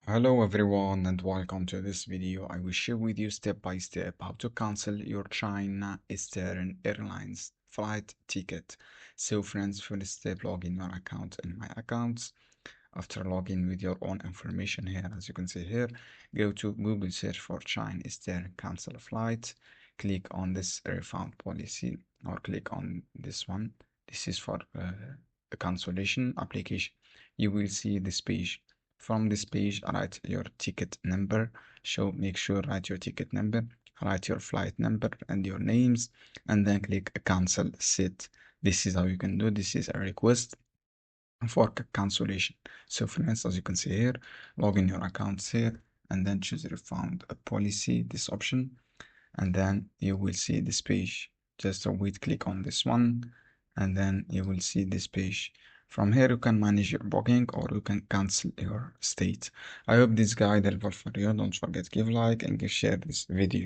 Hello everyone and welcome to this video. I will share with you step by step how to cancel your China Eastern Airlines flight ticket. So friends, first step, log in your account in my accounts. After logging with your own information here, as you can see here, go to Google search for China Eastern cancel flight. Click on this refund policy or click on this one. This is for a cancellation application. You will see this page. From this page, write your ticket number. Make sure write your ticket number, write your flight number and your names, and then click cancel set. This is how you can do. This is a request for cancellation. So friends, as you can see here, log in your accounts here and then choose refund policy, this option, and then you will see this page. Just wait, click on this one, and then you will see this page. From here, you can manage your booking or you can cancel your state. I hope this guide helpful for you. Don't forget, give like and give share this video.